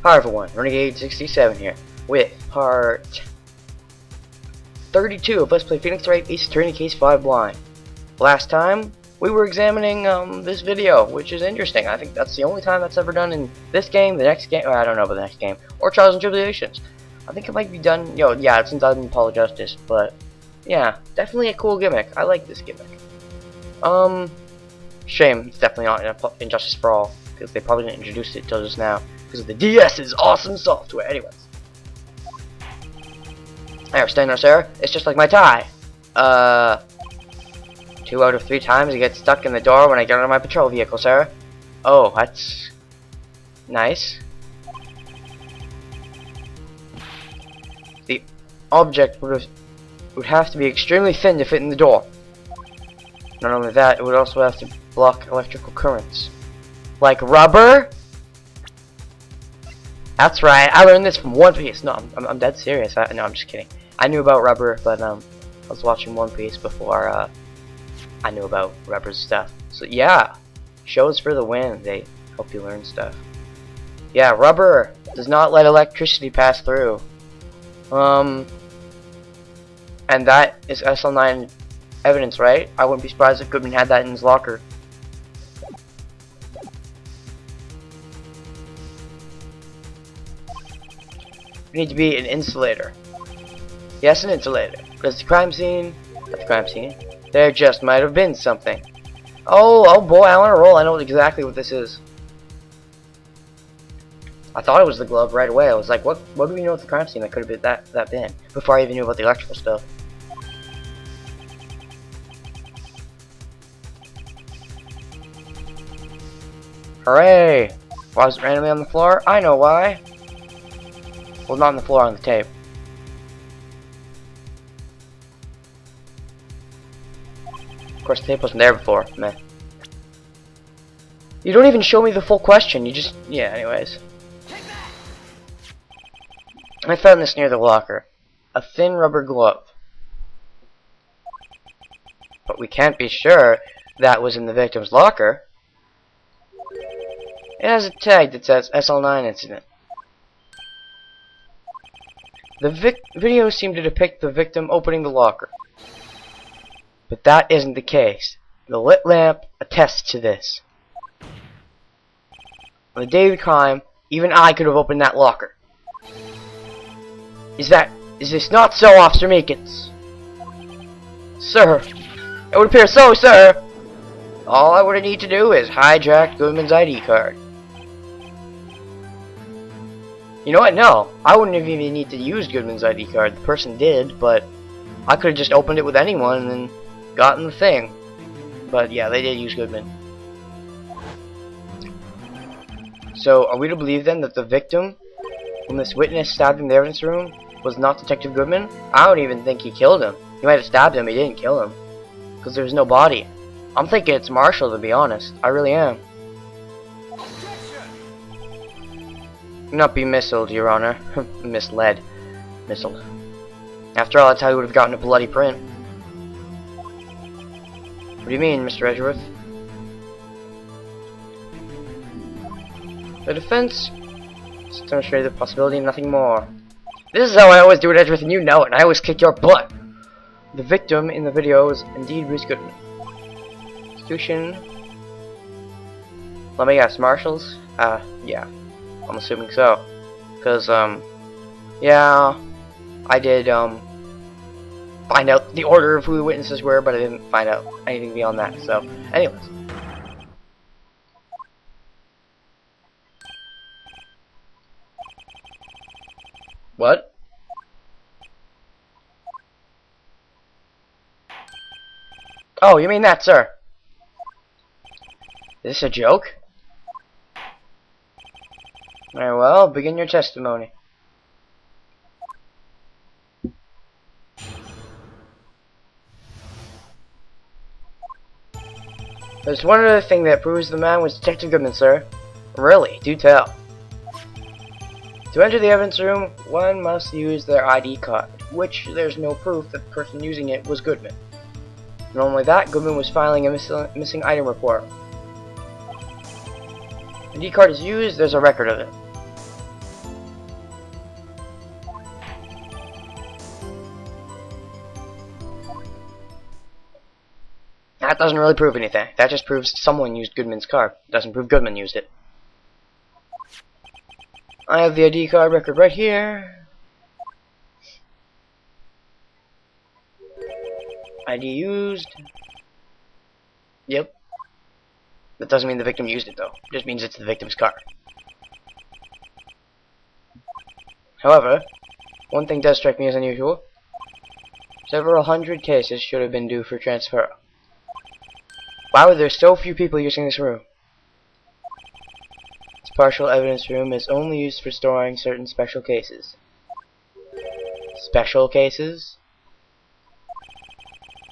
Hi everyone, Renegade67 here, with part 32 of Let's Play Phoenix Wright Ace Attorney Case 5 Blind. Last time, we were examining this video, which is interesting. I think that's the only time that's ever done in this game, the next game, I don't know about the next game, or Trials and Tribulations. I think it might be done, yeah, since I've been Paul Justice, but yeah, definitely a cool gimmick. I like this gimmick. Shame it's definitely not in Justice for All, because they probably didn't introduce it till just now. Because of the DS's awesome software. Anyways. There, stand there, sir. It's just like my tie. 2 out of 3 times I get stuck in the door when I get out of my patrol vehicle, sir. Oh, that's nice. The object would have to be extremely thin to fit in the door. Not only that, it would also have to block electrical currents. Like rubber? That's right, I learned this from One Piece. No, I'm dead serious. No, I'm just kidding. I knew about rubber, but I was watching One Piece before I knew about rubber stuff. So yeah, shows for the win. They help you learn stuff. Yeah, rubber does not let electricity pass through. And that is SL9 evidence, right? I wouldn't be surprised if Goodman had that in his locker. You need to be an insulator. Yes, an insulator. Because the crime scene, there just might have been something. Oh boy, I want to roll. I know exactly what this is. I thought it was the glove right away. I was like, what do we know at the crime scene that could have been that been? Before I even knew about the electrical stuff. Hooray! Why was it randomly on the floor? I know why. Well, not on the floor, on the tape. Of course, the tape wasn't there before. Meh. You don't even show me the full question. You just... yeah, anyways. I found this near the locker. A thin rubber glove. But we can't be sure that was in the victim's locker. It has a tag that says SL9 incident. The video seemed to depict the victim opening the locker. But that isn't the case. The lit lamp attests to this. On the day of the crime, even I could have opened that locker. Is this not so, Officer Meekins? Sir, it would appear so, sir. All I would need to do is hijack Goodman's ID card. You know what? No, I wouldn't have even need to use Goodman's ID card. The person did, but I could have just opened it with anyone and then gotten the thing. But yeah, they did use Goodman. So, are we to believe then that the victim, whom this witness stabbed in the evidence room, was not Detective Goodman? I don't even think he killed him. He might have stabbed him, he didn't kill him. Because there was no body. I'm thinking it's Marshall, to be honest. I really am. Not be missiled, Your Honor. Misled. Missiled. After all, that's how he would have gotten a bloody print. What do you mean, Mr. Edgeworth? The defense has demonstrated the possibility of nothing more. This is how I always do it, Edgeworth, and you know it, and I always kick your butt. The victim in the video is indeed Bruce Goodman. Institution. Let me guess, Marshall's? Yeah. I'm assuming so. Because, yeah, I did, find out the order of who the witnesses were, but I didn't find out anything beyond that, so, anyways. What? Oh, you mean that, sir? Is this a joke? Very well, begin your testimony. There's one other thing that proves the man was Detective Goodman, sir. Really? Do tell. To enter the evidence room, one must use their ID card, which there's no proof that the person using it was Goodman. Not only that, Goodman was filing a missing item report. The D card is used, there's a record of it. that doesn't really prove anything. That just proves someone used Goodman's car. It doesn't prove Goodman used it. I have the ID card record right here. ID used. Yep. That doesn't mean the victim used it though. It just means it's the victim's car. However, one thing does strike me as unusual. Several hundred cases should have been due for transfer. Why were there so few people using this room? This partial evidence room is only used for storing certain special cases. Special cases?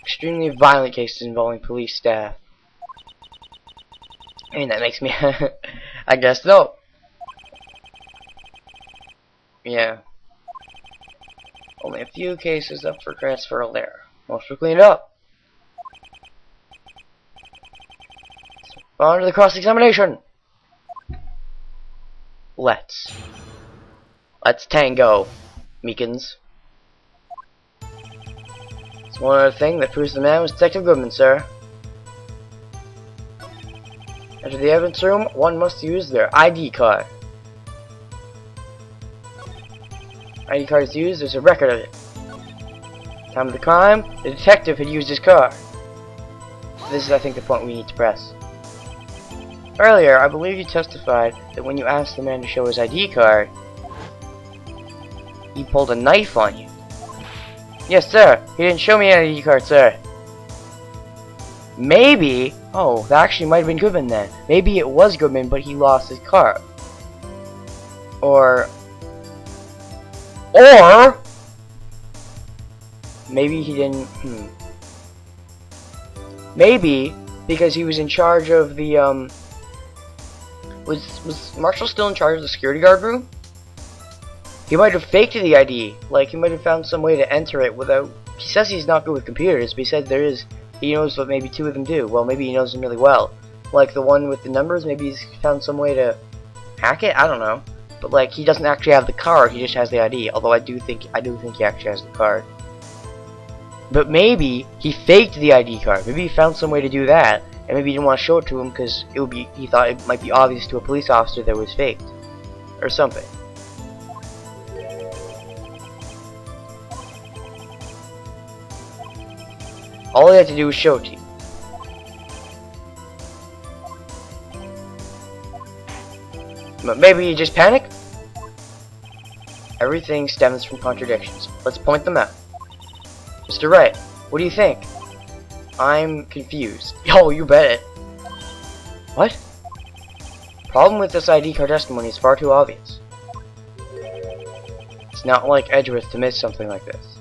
Extremely violent cases involving police staff. I mean, that makes me... I guess so. Yeah. Only a few cases up for transfer there. Most were cleaned up. So, on to the cross-examination. Let's tango, Meekins. It's one other thing that proves the man was Detective Goodman, sir. Enter the evidence room, one must use their ID card. ID card is used, there's a record of it. Time of the crime, the detective had used his car. This is, I think, the point we need to press. Earlier, I believe you testified that when you asked the man to show his ID card, he pulled a knife on you. Yes, sir. He didn't show me an ID card, sir. Maybe... Oh, that actually might have been Goodman then. Maybe it was Goodman, but he lost his car. Or... Maybe he didn't... Maybe, because he was in charge of the, Was Marshall still in charge of the security guard room? He might have faked the ID. Like, he might have found some way to enter it without... He says he's not good with computers, but he said there is... He knows what maybe two of them do. Well, maybe he knows them really well. Like, the one with the numbers, maybe he's found some way to hack it? I don't know. But, like, he doesn't actually have the card, he just has the ID. Although I do think he actually has the card. But maybe he faked the ID card. Maybe he found some way to do that. And maybe he didn't want to show it to him because he thought it might be obvious to a police officer that it was faked. Or something. All he had to do was show it to you. But maybe you just panic? Everything stems from contradictions. Let's point them out. Mr. Wright, what do you think? I'm confused. Oh, you bet it. What? Problem with this ID card testimony is far too obvious. It's not like Edgeworth to miss something like this.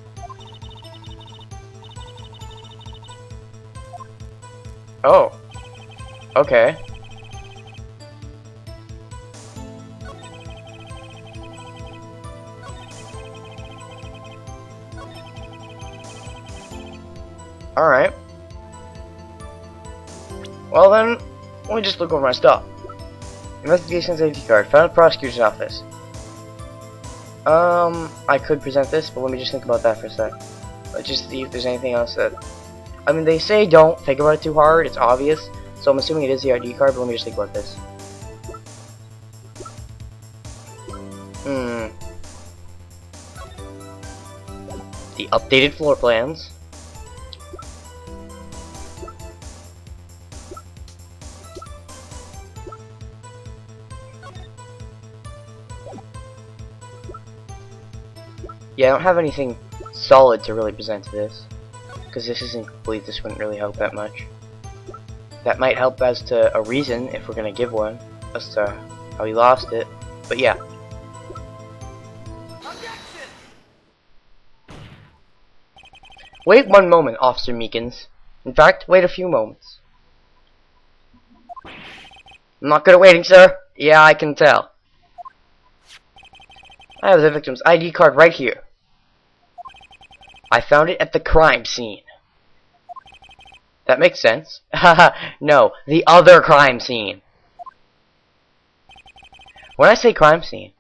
Oh. Okay. Alright. Well then, let me just look over my stuff. Investigation safety card. Found at the prosecutor's office. I could present this, but let me just think about that for a sec. Let's just see if there's anything else that... I mean, they say don't think about it too hard, it's obvious. So I'm assuming it is the ID card, but let me just think about this. The updated floor plans. Yeah, I don't have anything solid to really present to this. Because this isn't complete, this wouldn't really help that much. That might help as to a reason, if we're gonna give one, as to how he lost it. But yeah. Objection! Wait one moment, Officer Meekins. In fact, wait a few moments. I'm not good at waiting, sir. Yeah, I can tell. I have the victim's ID card right here. I found it at the crime scene. That makes sense. Haha, no, the other crime scene. When I say crime scene,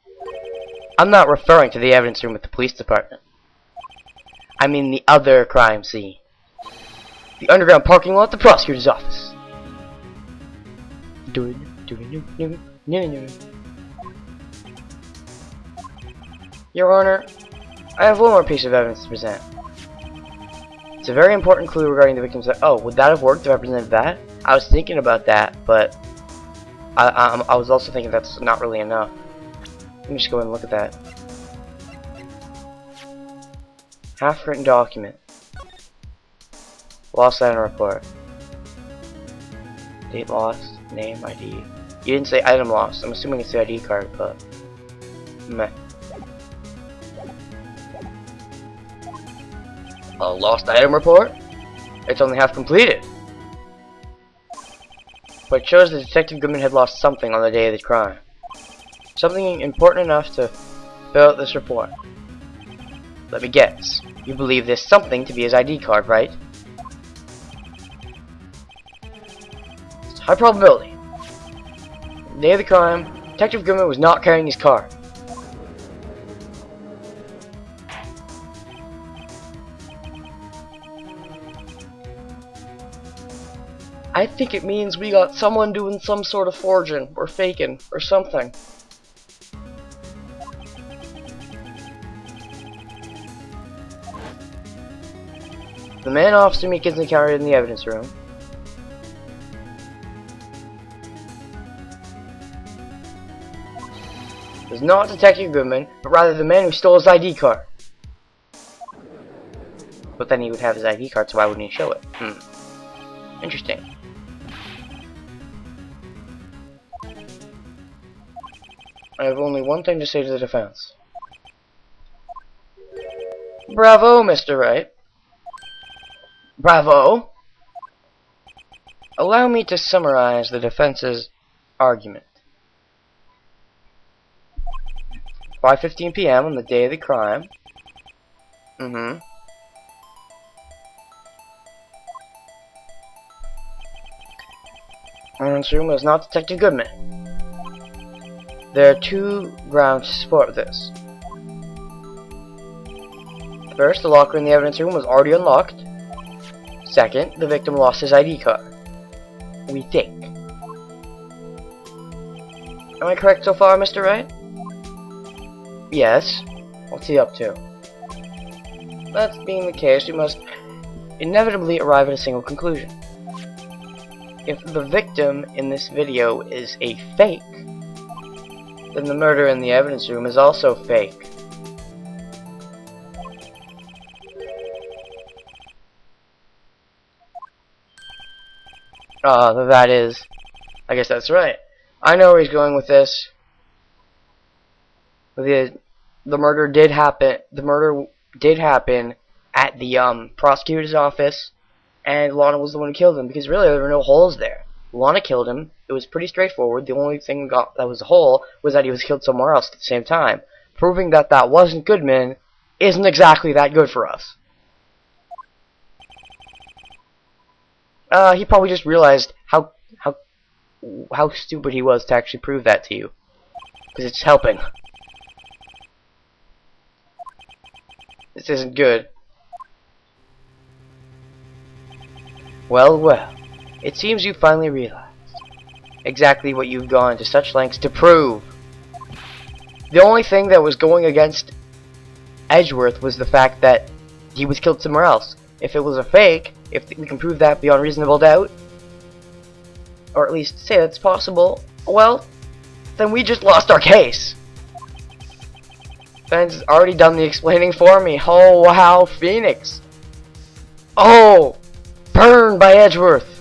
I'm not referring to the evidence room at the police department. I mean the other crime scene. The underground parking lot, the prosecutor's office. Your Honor, I have one more piece of evidence to present. It's a very important clue regarding the victim's... Oh, would that have worked if I presented that? I was thinking about that, but I was also thinking that's not really enough. Let me just go ahead and look at that. Half-written document. Lost item report. Date lost. Name, ID. You didn't say item lost. I'm assuming it's the ID card, but... Meh. A lost item report? It's only half completed. But it shows that Detective Goodman had lost something on the day of the crime. Something important enough to fill out this report. Let me guess. You believe this something to be his ID card, right? It's high probability. The day of the crime, Detective Goodman was not carrying his card. I think it means we got someone doing some sort of forging or faking or something. The man Officer Meekins encountered in the evidence room was not Detective Goodman, but rather the man who stole his ID card. But then he would have his ID card, so why wouldn't he show it? Interesting. I have only one thing to say to the defense. Bravo, Mr. Wright. Bravo. Allow me to summarize the defense's argument. 5:15 p.m. on the day of the crime. Evidence room was not Detective Goodman. There are two grounds to support this. First, the locker in the evidence room was already unlocked. Second, the victim lost his ID card. We think. Am I correct so far, Mr. Wright? Yes. What's he up to? That being the case, we must inevitably arrive at a single conclusion. If the victim in this video is a fake, then the murder in the evidence room is also fake. That is... I guess that's right. I know where he's going with this. The murder did happen. The murder did happen at the prosecutor's office, and Lana was the one who killed him, because really there were no holes there. Lana killed him. It was pretty straightforward. The only thing that was a hole was that he was killed somewhere else at the same time. Proving that that wasn't Goodman isn't exactly that good for us. He probably just realized how stupid he was to actually prove that to you, because it's helping. This isn't good. Well, well. It seems you finally realized exactly what you've gone to such lengths to prove. The only thing that was going against Edgeworth was the fact that he was killed somewhere else. If it was a fake, if we can prove that beyond reasonable doubt, or at least say that's possible, well, then we just lost our case. Ben's already done the explaining for me. Oh wow, pheonix. Oh, burned by Edgeworth.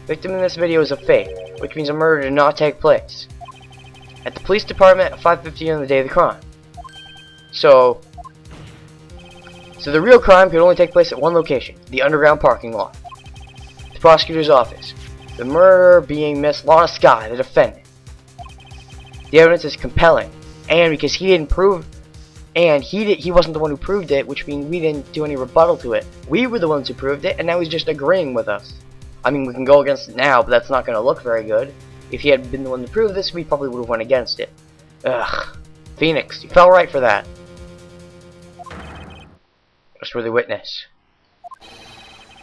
Victim in this video is a fake, which means a murder did not take place at the police department at 5:15 on the day of the crime. So the real crime could only take place at one location, the underground parking lot, the prosecutor's office. The murderer being Miss Lana Skye, the defendant. The evidence is compelling, and because he didn't prove, and he wasn't the one who proved it, which means we didn't do any rebuttal to it. We were the ones who proved it, and now he's just agreeing with us. I mean, we can go against it now, but that's not going to look very good. If he had been the one to prove this, we probably would have went against it. Ugh. pheonix, you fell right for that. Trustworthy witness.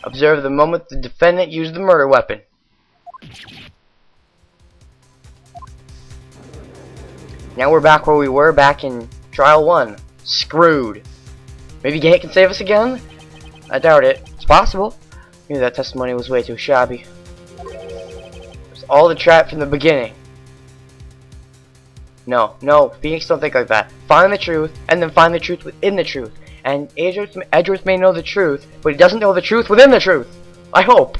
Observe the moment the defendant used the murder weapon. Now we're back where we were back in trial 1. Screwed. Maybe Gate can save us again? I doubt it. It's possible. Maybe that testimony was way too shabby. It was all the trap from the beginning. No, pheonix don't think like that. Find the truth, and then find the truth within the truth. And Edgeworth may know the truth, but he doesn't know the truth within the truth. I hope.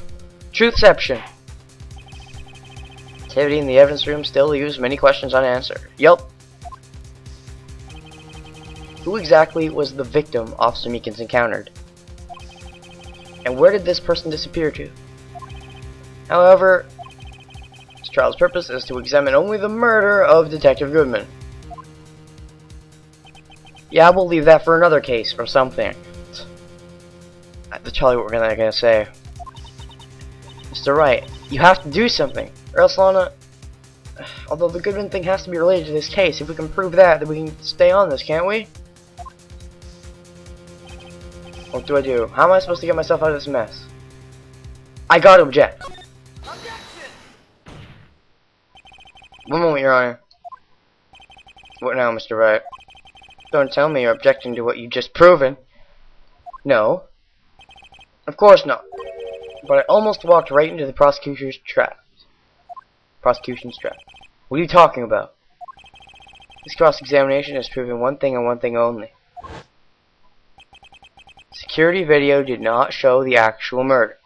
Truthception. Activity in the evidence room still leaves many questions unanswered. Yup. Who exactly was the victim Officer Meekins encountered? And where did this person disappear to? However, this trial's purpose is to examine only the murder of Detective Goodman. Yeah, we'll leave that for another case or something. That's probably what we're gonna say. Mr. Wright, you have to do something, or else Lana. Although the Goodman thing has to be related to this case, if we can prove that, then we can stay on this, can't we? What do I do? How am I supposed to get myself out of this mess? I gotta object. Objection! One moment, Your Honor. What now, Mr. Wright? Don't tell me you're objecting to what you've just proven. No. Of course not. But I almost walked right into the prosecution's trap. Prosecution's trap. What are you talking about? This cross-examination has proven one thing and one thing only. Security video did not show the actual murder.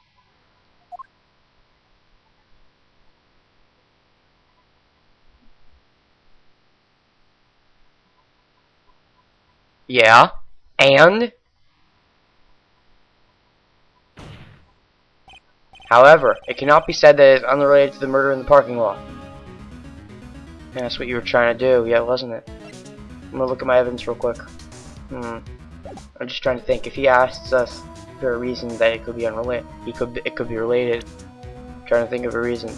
Yeah, and? However, it cannot be said that it is unrelated to the murder in the parking lot. Yeah, that's what you were trying to do, yeah, wasn't it? I'm gonna look at my evidence real quick. I'm just trying to think. If he asks us for a reason that it could be unrelated, it could be related. I'm trying to think of a reason.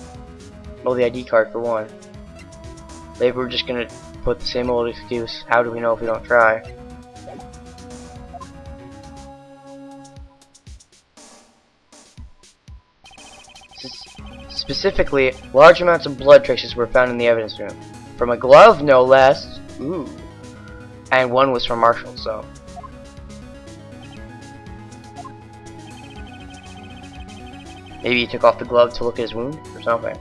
Well, the ID card for one. Maybe we're just gonna put the same old excuse. How do we know if we don't try? Specifically, large amounts of blood traces were found in the evidence room. From a glove, no less. Ooh. And one was from Marshall, so. Maybe he took off the glove to look at his wound or something.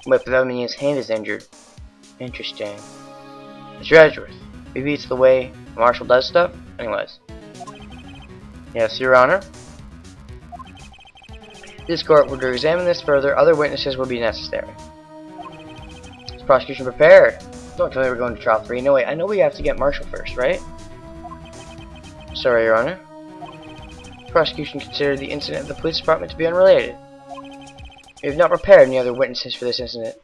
But that means his hand is injured. Interesting. Mr. Edgeworth, maybe it's the way Marshall does stuff? Anyways. Yes, Your Honor. This court were to examine this further, other witnesses will be necessary. Is the prosecution prepared? Don't tell me we're going to trial 3. No, wait, I know we have to get Marshall first, right? Sorry, Your Honor. The prosecution considered the incident of the police department to be unrelated. We have not prepared any other witnesses for this incident.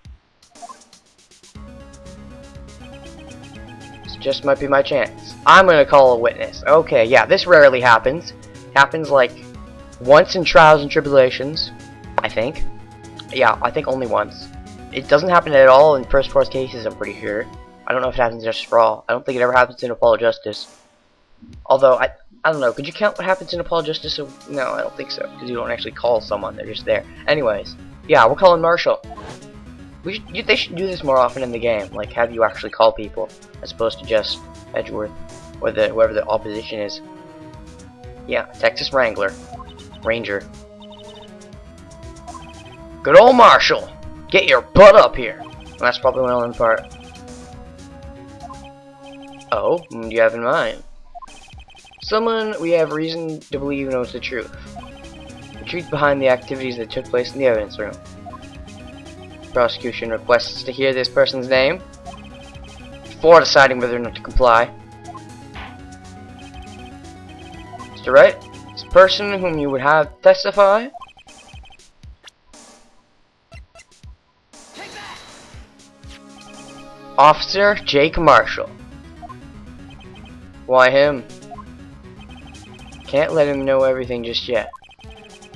This just might be my chance. I'm gonna call a witness. Okay, yeah, this rarely happens. Happens like once in trials and tribulations, I think. Yeah, I think only once. It doesn't happen at all in first force cases, I'm pretty sure. I don't know if it happens in Justice for All. I don't think it ever happens in Apollo Justice. Although, I don't know. Could you count what happens in Apollo Justice? No, I don't think so. Because you don't actually call someone. They're just there. Anyways, yeah, we're calling Marshall. They should do this more often in the game. Like, have you actually call people. As opposed to just Edgeworth. Or whoever the opposition is. Yeah, Texas Ranger. Good old Marshall! Get your butt up here! Well, that's probably my only part. Oh, what do you have in mind? Someone we have reason to believe knows the truth. The truth behind the activities that took place in the evidence room. Prosecution requests to hear this person's name before deciding whether or not to comply. Mr. Wright? This person whom you would have testify? Officer Jake Marshall. Why him? Can't let him know everything just yet.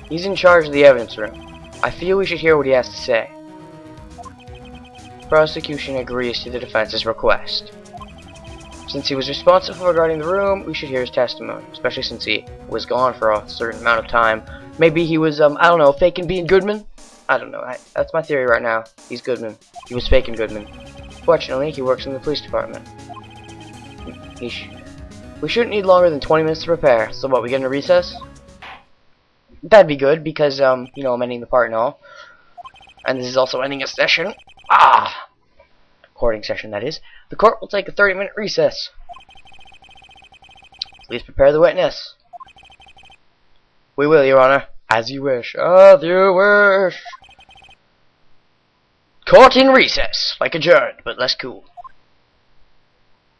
He's in charge of the evidence room. I feel we should hear what he has to say. Prosecution agrees to the defense's request. Is Since he was responsible regarding the room, we should hear his testimony, especially since he was gone for a certain amount of time. Maybe he was, I don't know, faking being Goodman? I don't know. That's my theory right now. He's Goodman. He was faking Goodman. Fortunately, he works in the police department. We shouldn't need longer than 20 minutes to prepare. So what, we get into recess? That'd be good because, you know, I'm ending the part and all. And this is also ending a session. Recording session, that is. The court will take a 30-minute recess. Please prepare the witness. We will, Your Honor. As you wish. As you wish. Court in recess. Like adjourned, but less cool.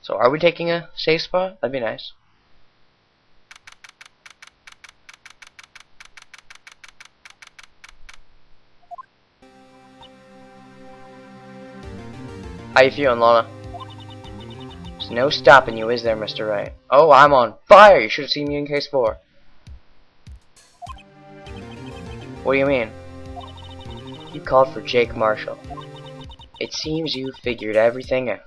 So, are we taking a safe spot? That'd be nice. How you feeling, Lana? There's no stopping you, is there, Mr. Wright? Oh, I'm on fire! You should have seen me in case 4. What do you mean? You called for Jake Marshall. It seems you figured everything out.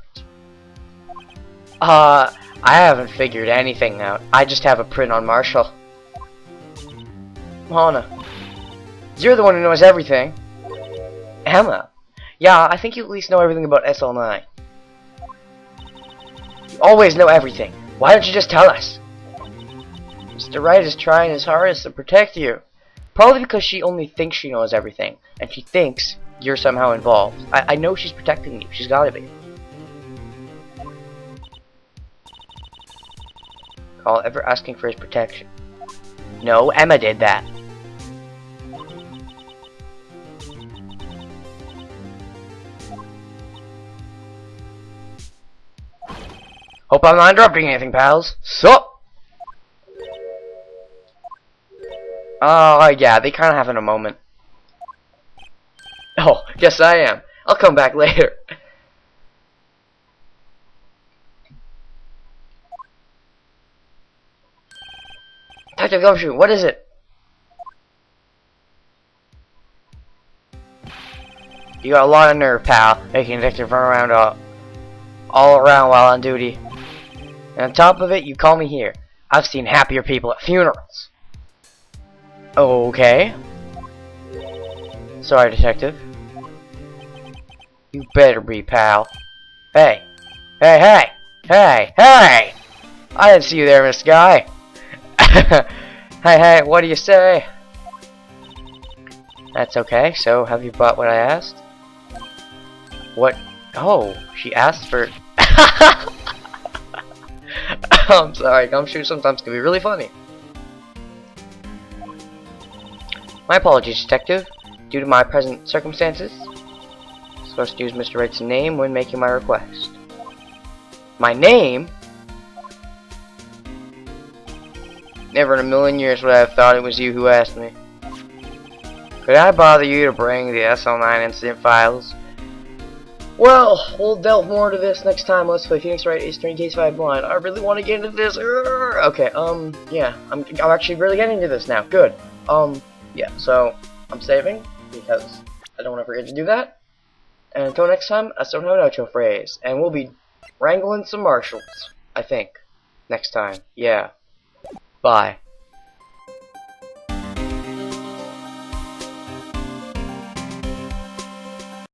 I haven't figured anything out. I just have a print on Marshall. Lana, you're the one who knows everything. Emma. Yeah, I think you at least know everything about SL9. You always know everything. Why don't you just tell us? Mr. Wright is trying his hardest to protect you. Probably because she only thinks she knows everything, and she thinks you're somehow involved. I know she's protecting you. She's gotta be. Call ever asking for his protection. No, Emma did that. Hope I'm not interrupting anything, pals. So. Oh, yeah, they kind of having a moment. Oh, yes I am. I'll come back later. Detective Gumshoe, what is it? You got a lot of nerve, pal, making a detective run around all around while on duty. And on top of it, you call me here. I've seen happier people at funerals. Okay. Sorry, detective. You better be, pal. Hey. Hey, hey! Hey, hey! I didn't see you there, Miss Guy. Hey, hey, what do you say? That's okay. So, have you bought what I asked? What? Oh, she asked for... I'm sorry, Gumshoe sometimes can be really funny. My apologies, detective. Due to my present circumstances, I'm supposed to use Mr. Wright's name when making my request. My name? Never in a million years would I have thought it was you who asked me. Could I bother you to bring the SL9 incident files? Well, we'll delve more into this next time. Let's play Phoenix Wright Ace Attorney Case 5 Blind. I really want to get into this. Okay, yeah, I'm actually really getting into this now. Good. Yeah, so I'm saving because I don't want to forget to do that. And until next time, I still have an outro phrase, and we'll be wrangling some marshals, I think, next time. Yeah. Bye.